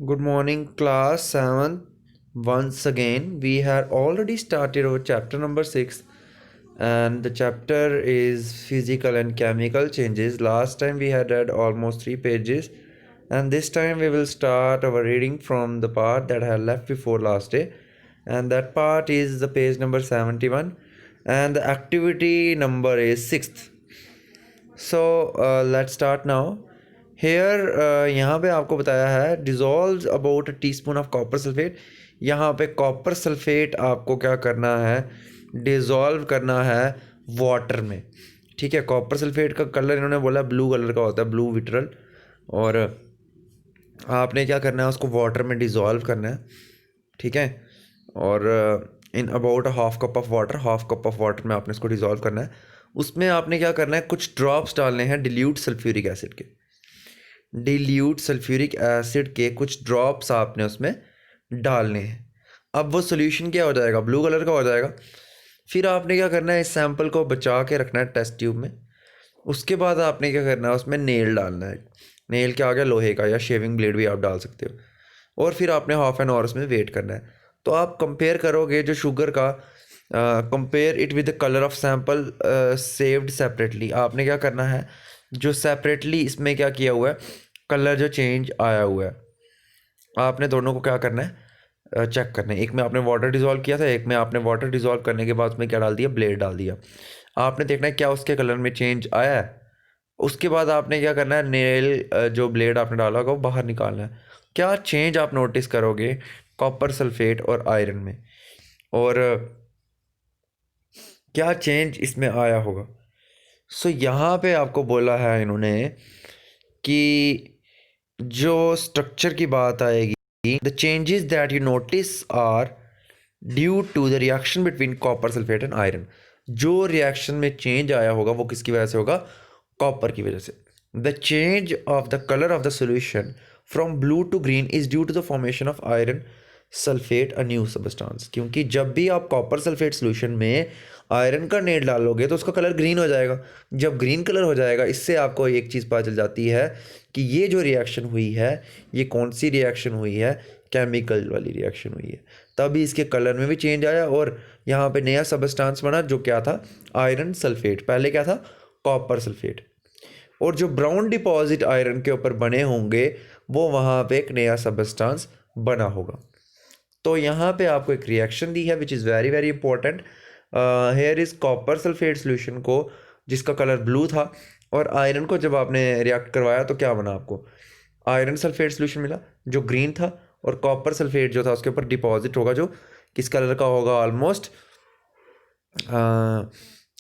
Good morning, class 7th. Once again, we had already started our chapter number 6, and the chapter is physical and chemical changes. Last time we had read almost 3 pages, and this time we will start our reading from the part that I had left before last day, and that part is the page number 71, and the activity number is 6th. So let's start now. Here यहाँ पे आपको बताया है dissolve about a teaspoon of copper sulphate. यहाँ पे copper sulphate आपको क्या करना है, डिज़ोल्व करना है वाटर में। ठीक है, कॉपर सल्फेट का कलर इन्होंने बोला ब्लू कलर का होता है, ब्लू विट्रल। और आपने क्या करना है, उसको वाटर में डिज़ोल्व करना है। ठीक है, और in about half cup of water, half cup of water में आपने इसको डिज़ोल्व करना है। उसमें आपने क्या करना है, कुछ ड्रॉप्स डालने हैं डिल्यूट सल्फ्यूरिक एसिड के। डिल्यूट सल्फ्यूरिक एसिड के कुछ ड्रॉप्स आपने उसमें डालने हैं। अब वो सोल्यूशन क्या हो जाएगा, ब्लू कलर का हो जाएगा। फिर आपने क्या करना है, इस सैंपल को बचा के रखना है टेस्ट ट्यूब में। उसके बाद आपने क्या करना है, उसमें नेल डालना है। नेल क्या आ गया, लोहे का, या शेविंग ब्लेड भी आप डाल सकते हो। और फिर आपने हाफ एन आवर उसमें वेट करना है। तो आप कंपेयर करोगे जो शुगर का, compare it with the colour of sample saved separately. आपने क्या करना है, जो सेपरेटली इसमें क्या किया हुआ है, कलर जो चेंज आया हुआ है, आपने दोनों को क्या करना है, चेक करना है। एक में आपने वाटर डिज़ोल्व किया था, एक में आपने वाटर डिज़ोल्व करने के बाद उसमें क्या डाल दिया, ब्लेड डाल दिया। आपने देखना है क्या उसके कलर में चेंज आया है। उसके बाद आपने क्या करना है, नेल जो ब्लेड आपने डाला होगा वो बाहर निकालना है। क्या चेंज आप नोटिस करोगे कॉपर सल्फेट और आयरन में, और क्या चेंज इसमें आया होगा। सो यहाँ पे आपको बोला है इन्होंने कि जो स्ट्रक्चर की बात आएगी, the changes that you notice are due to the reaction between copper sulphate and iron. जो रिएक्शन में चेंज आया होगा वो किसकी वजह से होगा, कॉपर की वजह से। The change of the colour of the solution from blue to green is due to the formation of iron sulphate a new substance. क्योंकि जब भी आप कॉपर सल्फेट सोल्यूशन में आयरन का नेट डालोगे तो उसका कलर ग्रीन हो जाएगा। जब ग्रीन कलर हो जाएगा, इससे आपको एक चीज़ पता चल जाती है कि ये जो रिएक्शन हुई है, ये कौन सी रिएक्शन हुई है, केमिकल वाली रिएक्शन हुई है। तभी इसके कलर में भी चेंज आया, और यहाँ पे नया सबस्टांस बना जो क्या था, आयरन सल्फेट। पहले क्या था, कॉपर सल्फेट। और जो ब्राउन डिपॉजिट आयरन के ऊपर बने होंगे, वो वहाँ पे एक नया सबस्टांस बना होगा। तो यहाँ पे आपको एक रिएक्शन दी है which is very very important. Here is copper sulphate solution को, जिसका कलर ब्लू था, और आयरन को जब आपने रिएक्ट करवाया तो क्या बना, आपको आयरन सल्फेट सोल्यूशन मिला जो ग्रीन था, और कॉपर सल्फेट जो था उसके ऊपर डिपॉजिट होगा जो किस कलर का होगा, ऑलमोस्ट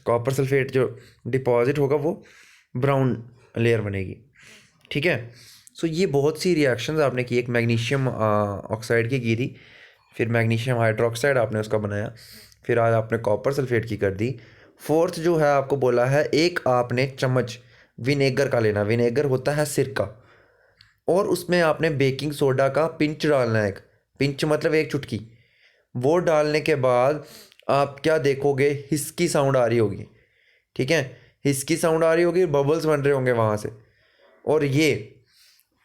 कॉपर सल्फेट जो डिपॉजिट होगा वो ब्राउन लेयर बनेगी। ठीक है, सो ये बहुत सी रिएक्शंस आपने की। एक मैग्नीशियम ऑक्साइड की थी, फिर मैग्नीशियम हाइड्रोक्साइड आपने उसका बनाया, फिर आज आपने कॉपर सल्फेट की कर दी। फोर्थ जो है आपको बोला है, एक आपने चम्मच विनेगर का लेना। विनेगर होता है सिरका, और उसमें आपने बेकिंग सोडा का पिंच डालना है। एक पिंच मतलब एक चुटकी। वो डालने के बाद आप क्या देखोगे, हिस्की साउंड आ रही होगी। ठीक है, हिस्की साउंड आ रही होगी, बबल्स बन रहे होंगे वहाँ से, और ये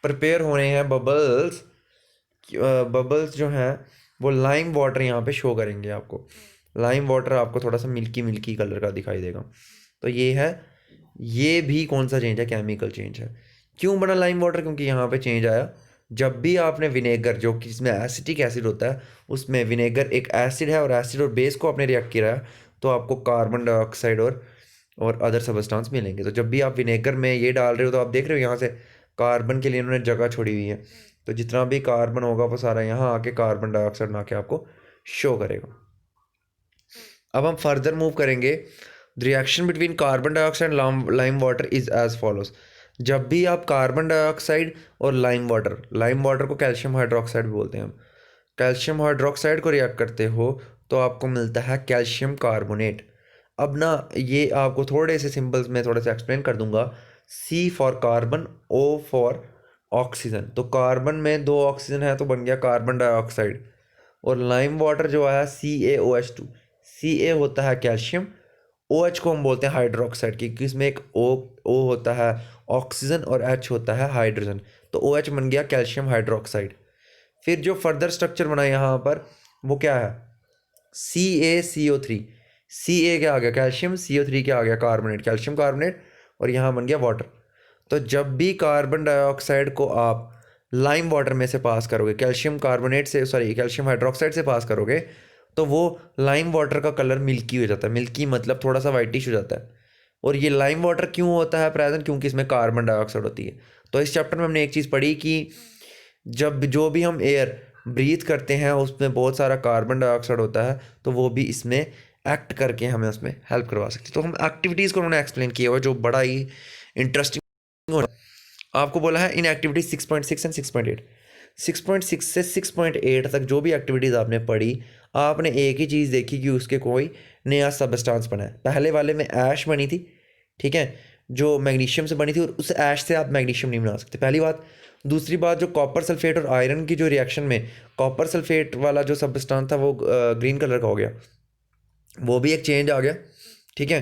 प्रिपेयर हो रहे हैं बबल्स। बबल्स जो हैं वो लाइम वाटर यहाँ पे शो करेंगे आपको। लाइम वाटर आपको थोड़ा सा मिल्की मिल्की कलर का दिखाई देगा। तो ये है, ये भी कौन सा चेंज है, केमिकल चेंज है। क्यों बना लाइम वाटर, क्योंकि यहाँ पे चेंज आया। जब भी आपने विनेगर, जो कि इसमें एसिटिक एसिड होता है, उसमें विनेगर एक एसिड है, और एसिड और बेस को आपने रिएक्ट किया है, तो आपको कार्बन डाइऑक्साइड और अदर सबस्टांस मिलेंगे। तो जब भी आप विनेगर में ये डाल रहे हो, तो आप देख रहे हो यहाँ से कार्बन के लिए इन्होंने जगह छोड़ी हुई है। तो जितना भी कार्बन होगा वो सारा यहाँ आके कार्बन डाइऑक्साइड बना के आपको शो करेगा। अब हम फर्दर मूव करेंगे। The reaction between carbon dioxide and lime water is as follows. जब भी आप कार्बन डाइऑक्साइड और लाइम वाटर को कैल्शियम हाइड्रोक्साइड भी बोलते हैं हम, कैल्शियम हाइड्रोक्साइड को रिएक्ट करते हो तो आपको मिलता है कैल्शियम कार्बोनेट। अब ना ये आपको थोड़े से सिंबल्स में थोड़ा सा एक्सप्लेन कर दूंगा। C for carbon, O for oxygen. तो कार्बन में दो ऑक्सीजन है तो बन गया कार्बन डाइऑक्साइड। और लाइम वाटर जो आया CaOH2, Ca होता है कैल्शियम, OH को हम बोलते हैं हाइड्रोक्साइड, क्योंकि इसमें एक O होता है ऑक्सीजन और H होता है हाइड्रोजन। तो OH बन गया कैल्शियम हाइड्रोक्साइड। फिर जो फर्दर स्ट्रक्चर बना यहाँ पर वो क्या है, CaCO3। Ca क्या आ गया, कैल्शियम, CO3 क्या आ गया, कार्बोनेट, कैल्शियम कार्बोनेट, और यहाँ बन गया वाटर। तो जब भी कार्बन डाइऑक्साइड को आप लाइम वाटर में से पास करोगे, कैल्शियम कार्बोनेट से, सॉरी कैल्शियम हाइड्रोक्साइड से पास करोगे, तो वो लाइम वाटर का कलर मिल्की हो जाता है। मिल्की मतलब थोड़ा सा वाइटिश हो जाता है। और ये लाइम वाटर क्यों होता है प्रेजेंट, क्योंकि इसमें कार्बन डाइऑक्साइड होती है। तो इस चैप्टर में हमने एक चीज़ पढ़ी कि जब जो भी हम एयर ब्रीथ करते हैं उसमें बहुत सारा कार्बन डाइऑक्साइड होता है, तो वो भी इसमें एक्ट करके हमें उसमें हेल्प करवा सकती है। तो हम एक्टिविटीज़ को उन्होंने एक्सप्लेन किया हुआ जो बड़ा ही इंटरेस्टिंग हो। आपको बोला है इन एक्टिविटी 6.6 एंड 6.8। 6.6 से 6.8 तक जो भी एक्टिविटीज़ आपने पढ़ी, आपने एक ही चीज़ देखी कि उसके कोई नया सबस्टांस बना है। पहले वाले में ऐश बनी थी, ठीक है, जो मैग्नीशियम से बनी थी, और उस ऐश से आप मैग्नीशियम नहीं बना सकते, पहली बात। दूसरी बात, जो कॉपर सल्फेट और आयरन की जो रिएक्शन में कॉपर सल्फेट वाला जो सबस्टांस था वो ग्रीन कलर का हो गया, वो भी एक चेंज आ गया, ठीक है।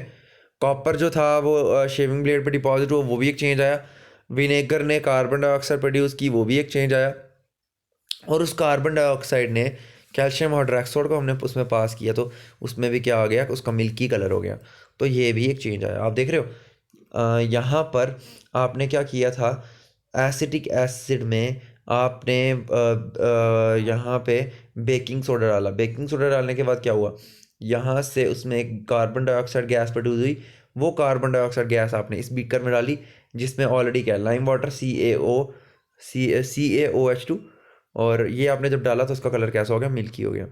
कॉपर जो था वो शेविंग ब्लेड पे डिपॉजिट हुआ, वो भी एक चेंज आया। विनेगर ने कार्बन डाइऑक्साइड प्रोड्यूस की, वो भी एक चेंज आया। और उस कार्बन डाइऑक्साइड ने कैल्शियम हाइड्रोक्साइड को हमने उसमें पास किया, तो उसमें भी क्या आ गया, उसका मिल्की कलर हो गया। तो ये भी एक चेंज आया, आप देख रहे हो। यहाँ पर आपने क्या किया था, एसिटिक एसिड में आपने यहाँ पे बेकिंग सोडा डाला। बेकिंग सोडा डालने के बाद क्या हुआ, यहाँ से उसमें एक कार्बन डाइऑक्साइड गैस प्रोड्यूस हुई। वो कार्बन डाइऑक्साइड गैस आपने इस बीकर में डाली, जिसमें ऑलरेडी क्या है, लाइम वाटर, CaOH2, और ये आपने जब डाला तो उसका कलर कैसा हो गया, मिल्की हो गया।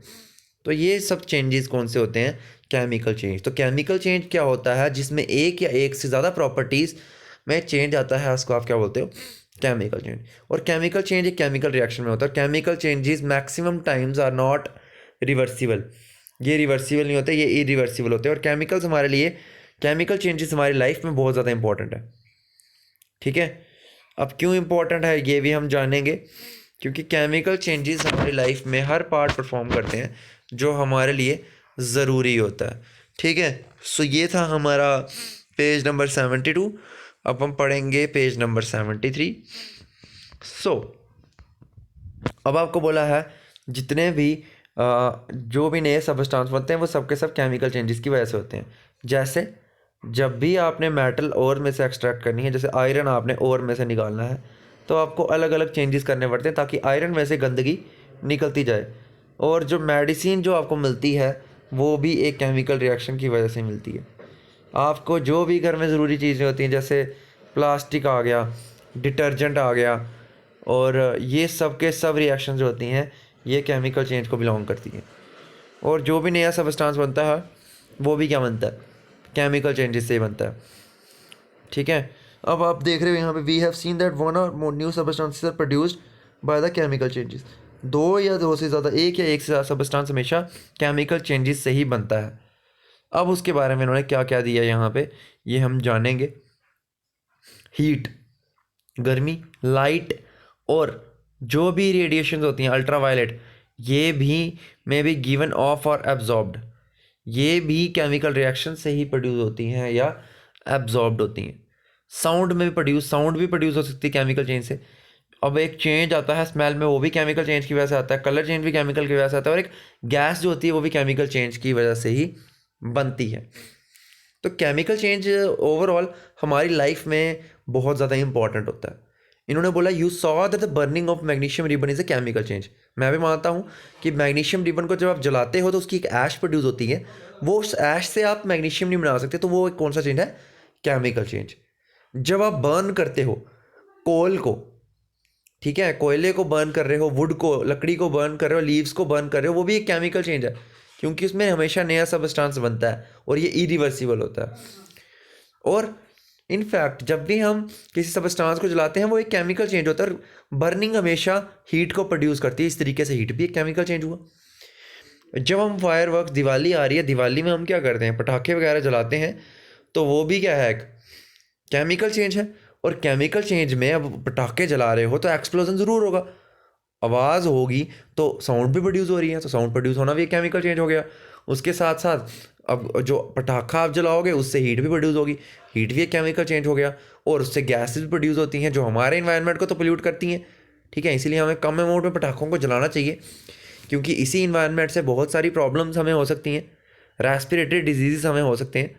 तो ये सब चेंजेस कौन से होते हैं, केमिकल चेंज। तो केमिकल चेंज क्या होता है, जिसमें एक या एक से ज़्यादा प्रॉपर्टीज़ में चेंज आता है, उसको आप क्या बोलते हो, केमिकल चेंज। और केमिकल चेंज एक केमिकल रिएक्शन में होता है। Chemical changes maximum times are not reversible, ये रिवर्सिबल नहीं होते, ये इरिवर्सिबल होते हैं। और केमिकल्स हमारे लिए, केमिकल चेंजेस हमारी लाइफ में बहुत ज़्यादा इंपॉर्टेंट है, ठीक है। अब क्यों इंपॉर्टेंट है ये भी हम जानेंगे, क्योंकि केमिकल चेंजेस हमारी लाइफ में हर पार्ट परफॉर्म करते हैं जो हमारे लिए ज़रूरी होता है, ठीक है। सो ये था हमारा पेज नंबर 72। अब हम पढ़ेंगे पेज नंबर 73। सो अब आपको बोला है जितने भी जो भी नए सबस्टांस बनते हैं वो सबके सब केमिकल चेंजेस की वजह से होते हैं। जैसे जब भी आपने मेटल ओर में से एक्सट्रैक्ट करनी है, जैसे आयरन आपने ओर में से निकालना है, तो आपको अलग अलग चेंजेस करने पड़ते हैं ताकि आयरन में से गंदगी निकलती जाए। और जो मेडिसिन जो आपको मिलती है वो भी एक केमिकल रिएक्शन की वजह से मिलती है। आपको जो भी घर में ज़रूरी चीज़ें होती हैं, जैसे प्लास्टिक आ गया, डिटर्जेंट आ गया, और ये सब के सब रिएक्शन जो होती हैं ये केमिकल चेंज को बिलोंग करती हैं। और जो भी नया सबस्टांस बनता है वो भी क्या बनता है, केमिकल चेंजेस से ही बनता है, ठीक है। अब आप देख रहे हो यहाँ पे, we have seen that one or more new substances are produced by the chemical changes. दो या दो से ज़्यादा, एक या एक से ज़्यादा सबस्टांस हमेशा केमिकल चेंजेस से ही बनता है। अब उसके बारे में इन्होंने क्या क्या दिया यहाँ पे, ये हम जानेंगे। हीट, गर्मी, लाइट, और जो भी रेडिएशंस होती हैं अल्ट्रावायलेट, ये भी मे बी गिवन ऑफ और एब्जॉर्ब्ड, ये भी केमिकल रिएक्शन से ही प्रोड्यूस होती हैं या एब्जॉर्ब्ड होती हैं। साउंड में भी साउंड भी प्रोड्यूस हो सकती है केमिकल चेंज से। अब एक चेंज आता है स्मेल में, वो भी केमिकल चेंज की वजह से आता है। कलर चेंज भी केमिकल की वजह से आता है। और एक गैस जो होती है वो भी केमिकल चेंज की वजह से ही बनती है। तो केमिकल चेंज ओवरऑल हमारी लाइफ में बहुत ज़्यादा इंपॉर्टेंट होता है। इन्होंने बोला you saw that the burning of magnesium ribbon is a chemical change. मैं भी मानता हूँ कि मैग्नीशियम रिबन को जब आप जलाते हो तो उसकी एक ऐश प्रोड्यूस होती है, वो उस ऐश से आप मैग्नीशियम नहीं बना सकते, तो वो एक कौन सा चेंज है, केमिकल चेंज। जब आप बर्न करते हो कोल को, ठीक है, कोयले को बर्न कर रहे हो, वुड को, लकड़ी को बर्न कर रहे हो, लीव्स को बर्न कर रहे हो, वो भी एक केमिकल चेंज है, क्योंकि उसमें हमेशा नया सबस्टांस बनता है और ये इरिवर्सिबल होता है। और इनफैक्ट जब भी हम किसी सबस्टांस को जलाते हैं वो एक केमिकल चेंज होता है, और बर्निंग हमेशा हीट को प्रोड्यूस करती है। इस तरीके से हीट भी एक केमिकल चेंज हुआ। जब हम फायरवर्क्स, दिवाली आ रही है, दिवाली में हम क्या करते हैं, पटाखे वगैरह जलाते हैं, तो वो भी क्या है, एक केमिकल चेंज है। और केमिकल चेंज में अब पटाखे जला रहे हो तो एक्सप्लोजन ज़रूर होगा, आवाज़ होगी, तो साउंड भी प्रोड्यूस हो रही है, तो साउंड प्रोड्यूस होना भी एक केमिकल चेंज हो गया। उसके साथ साथ अब जो पटाखा आप जलाओगे उससे हीट भी प्रोड्यूस होगी, हीट भी एक केमिकल चेंज हो गया। और उससे गैसेस भी प्रोड्यूस होती हैं जो हमारे इन्वायरमेंट को तो पोल्यूट करती हैं, ठीक है, इसीलिए हमें कम अमाउंट में पटाखों को जलाना चाहिए, क्योंकि इसी इन्वायरमेंट से बहुत सारी प्रॉब्लम्स हमें हो सकती हैं, रेस्पिरेटरी डिजीज़ हमें हो सकते हैं।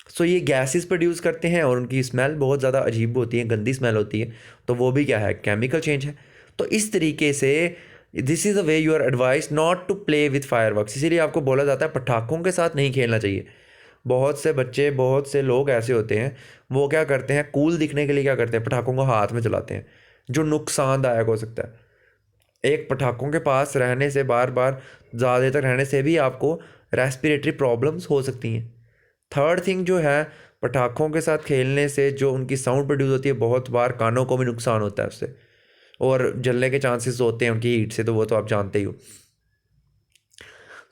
सो ये गैसेस प्रोड्यूस करते हैं और उनकी स्मेल बहुत ज़्यादा अजीब होती है, गंदी स्मेल होती है, तो वो भी क्या है, केमिकल चेंज है। तो इस तरीके से this is the way you are advise not to play with fireworks, इसीलिए आपको बोला जाता है पटाखों के साथ नहीं खेलना चाहिए। बहुत से बच्चे, बहुत से लोग ऐसे होते हैं, वो क्या करते हैं, कूल दिखने के लिए क्या करते हैं, पटाखों को हाथ में चलाते हैं, जो नुकसानदायक हो सकता है। एक पटाखों के पास रहने से, बार बार ज़्यादा देर तक रहने से भी आपको रेस्पिरेटरी प्रॉब्लम्स हो सकती हैं। थर्ड थिंग जो है, पटाखों के साथ खेलने से जो उनकी साउंड प्रोड्यूस होती है, बहुत बार कानों को भी नुकसान होता है उससे, और जलने के चांसेस होते हैं उनकी हीट से, तो वो तो आप जानते ही हो।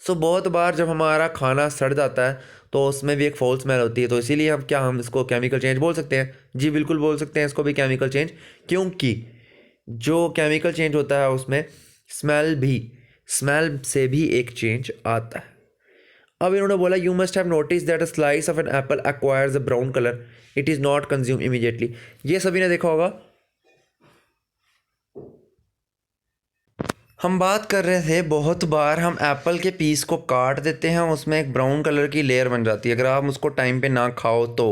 सो बहुत बार जब हमारा खाना सड़ जाता है तो उसमें भी एक फॉल स्मेल होती है, तो इसीलिए हम इसको केमिकल चेंज बोल सकते हैं? जी बिल्कुल बोल सकते हैं इसको भी केमिकल चेंज, क्योंकि जो केमिकल चेंज होता है उसमें स्मेल से भी एक चेंज आता है। अब इन्होंने बोला you must have notice that a slice of an apple acquires a brown colour, it is not consume immediately. ये सभी ने देखा होगा। हम बात कर रहे थे, बहुत बार हम एप्पल के पीस को काट देते हैं, उसमें एक ब्राउन कलर की लेयर बन जाती है अगर आप उसको टाइम पे ना खाओ तो।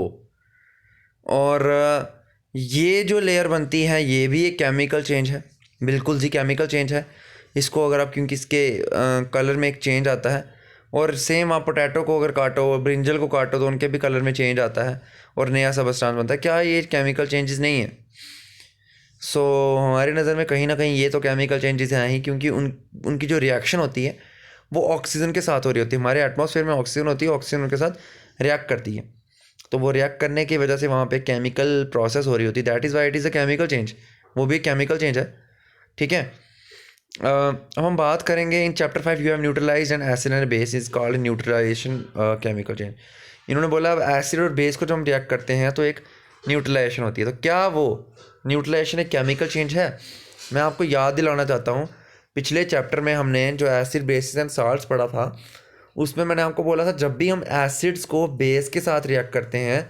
और ये जो लेयर बनती है ये भी एक केमिकल चेंज है, बिल्कुल जी केमिकल चेंज है। इसको अगर आप, क्योंकि इसके कलर में एक चेंज आता है, और सेम आप पोटैटो को अगर काटो, ब्रिंजल को काटो, तो उनके भी कलर में चेंज आता है और नया सबस्टांस बनता है। क्या ये केमिकल चेंजेस नहीं है? सो हमारी नज़र में कहीं ना कहीं ये तो केमिकल चेंजेस हैं ही, क्योंकि उनकी जो रिएक्शन होती है वो ऑक्सीजन के साथ हो रही होती है। हमारे एटमॉस्फेयर में ऑक्सीजन होती है, ऑक्सीजन उनके साथ रिएक्ट करती है, तो वो रिएक्ट करने की वजह से वहाँ पे केमिकल प्रोसेस हो रही होती है, that is why it is a chemical change. वो भी केमिकल चेंज है, ठीक है। अब हम बात करेंगे in chapter 5 you have neutralised an acid and base is called neutralisation chemical change. इन्होंने बोला अब एसिड और बेस को जब हम रिएक्ट करते हैं तो एक न्यूट्रलाइजेशन होती है, तो क्या वो न्यूट्रलाइजेशन एक केमिकल चेंज है? मैं आपको याद दिलाना चाहता हूँ, पिछले चैप्टर में हमने जो एसिड बेसिस एंड साल्ट्स पढ़ा था, उसमें मैंने आपको बोला था जब भी हम एसिड्स को बेस के साथ रिएक्ट करते हैं,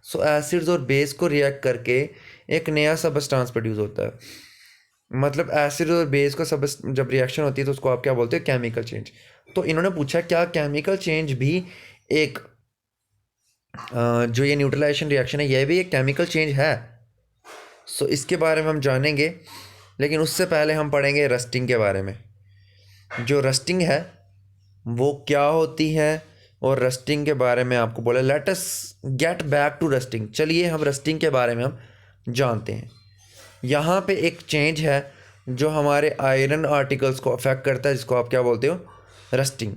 सो एसिड्स और बेस को रिएक्ट करके एक नया सबस्टांस प्रोड्यूस होता है। मतलब एसिड और बेस का सब जब रिएक्शन होती है तो उसको आप क्या बोलते हैं, केमिकल चेंज। तो इन्होंने पूछा क्या केमिकल चेंज भी एक जो ये न्यूट्रलाइजेशन रिएक्शन है ये भी एक केमिकल चेंज है? सो इसके बारे में हम जानेंगे, लेकिन उससे पहले हम पढ़ेंगे रस्टिंग के बारे में। जो रस्टिंग है वो क्या होती है, और रस्टिंग के बारे में आपको बोला, let us get back to rusting. चलिए हम रस्टिंग के बारे में हम जानते हैं। यहाँ पे एक चेंज है जो हमारे आयरन आर्टिकल्स को अफेक्ट करता है, जिसको आप क्या बोलते हो, रस्टिंग।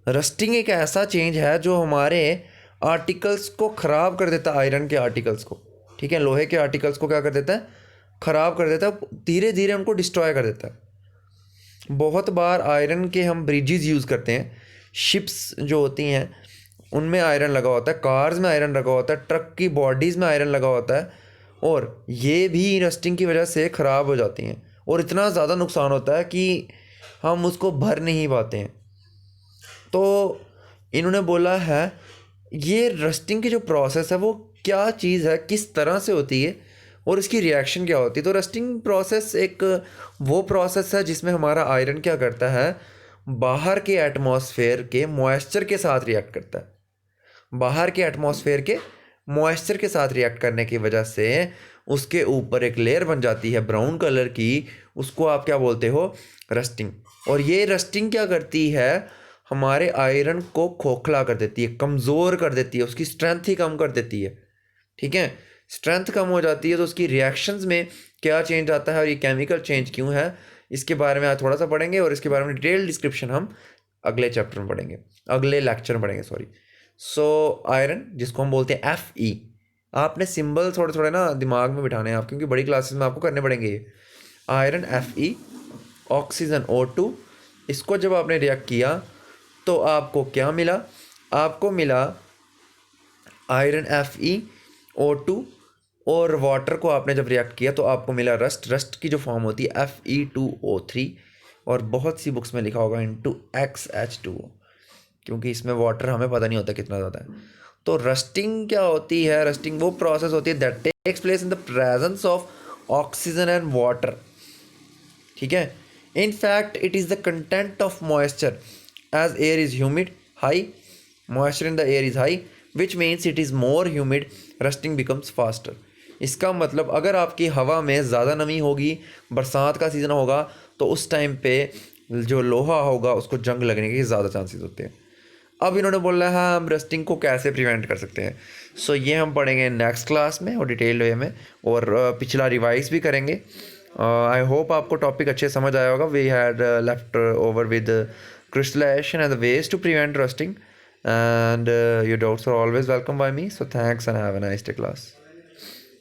रस्टिंग एक ऐसा चेंज है जो हमारे आर्टिकल्स को ख़राब कर देता है, आयरन के आर्टिकल्स को, ठीक है, लोहे के आर्टिकल्स को क्या कर देता है, ख़राब कर देता है, धीरे धीरे उनको डिस्ट्रॉय कर देता है। बहुत बार आयरन के हम ब्रिजेस यूज़ करते हैं, शिप्स जो होती हैं उनमें आयरन लगा होता है, कार्स में आयरन लगा होता है, ट्रक की बॉडीज़ में आयरन लगा होता है, और ये भी रस्टिंग की वजह से ख़राब हो जाती हैं, और इतना ज़्यादा नुकसान होता है कि हम उसको भर नहीं पाते हैं। तो इन्होंने बोला है ये रस्टिंग की जो प्रोसेस है वो क्या चीज़ है, किस तरह से होती है, और इसकी रिएक्शन क्या होती है। तो रस्टिंग प्रोसेस एक वो प्रोसेस है जिसमें हमारा आयरन क्या करता है, बाहर के एटमॉस्फेयर के मॉइस्चर के साथ रिएक्ट करता है। बाहर के एटमॉस्फेयर के मॉइस्चर के साथ रिएक्ट करने की वजह से उसके ऊपर एक लेयर बन जाती है ब्राउन कलर की, उसको आप क्या बोलते हो, रस्टिंग। और ये रस्टिंग क्या करती है, हमारे आयरन को खोखला कर देती है, कमज़ोर कर देती है, उसकी स्ट्रेंथ ही कम कर देती है, ठीक है। स्ट्रेंथ कम हो जाती है तो उसकी रिएक्शंस में क्या चेंज आता है, और ये केमिकल चेंज क्यों है, इसके बारे में आज थोड़ा सा पढ़ेंगे, और इसके बारे में डिटेल डिस्क्रिप्शन हम अगले चैप्टर में पढ़ेंगे, अगले लेक्चर में पढ़ेंगे, सॉरी। सो आयरन जिसको हम बोलते हैं Fe, आपने सिंबल थोड़े थोड़े ना दिमाग में बिठाने हैं आप, क्योंकि बड़ी क्लासेस में आपको करने पड़ेंगे ये। आयरन Fe, ऑक्सीजन O2, इसको जब आपने रिएक्ट किया तो आपको क्या मिला, आपको मिला आयरन FeO2, और वाटर को आपने जब रिएक्ट किया तो आपको मिला रस्ट की जो फॉर्म होती है Fe2O3, और बहुत सी बुक्स में लिखा होगा XH2O, क्योंकि इसमें वाटर हमें पता नहीं होता कितना ज़्यादा है। तो रस्टिंग क्या होती है, रस्टिंग वो प्रोसेस होती है that takes place in the presence of oxygen and water, ठीक है। In fact it is the content of moisture as air is humid high, moisture in the air is high which means it is more humid, rusting becomes faster. इसका मतलब अगर आपकी हवा में ज़्यादा नमी होगी, बरसात का सीज़न होगा, तो उस टाइम पे जो लोहा होगा उसको जंग लगने के ज़्यादा चांसेस होते हैं। अब इन्होंने बोला है हम रस्टिंग को कैसे प्रिवेंट कर सकते हैं। सो ये हम पढ़ेंगे नेक्स्ट क्लास में और डिटेल वे में, और पिछला रिवाइज भी करेंगे। आई होप आपको टॉपिक अच्छे समझ आया होगा। We had left over with crystallization and the ways to prevent rusting, and your doubts are always welcome by me. So thanks and have a nice day class.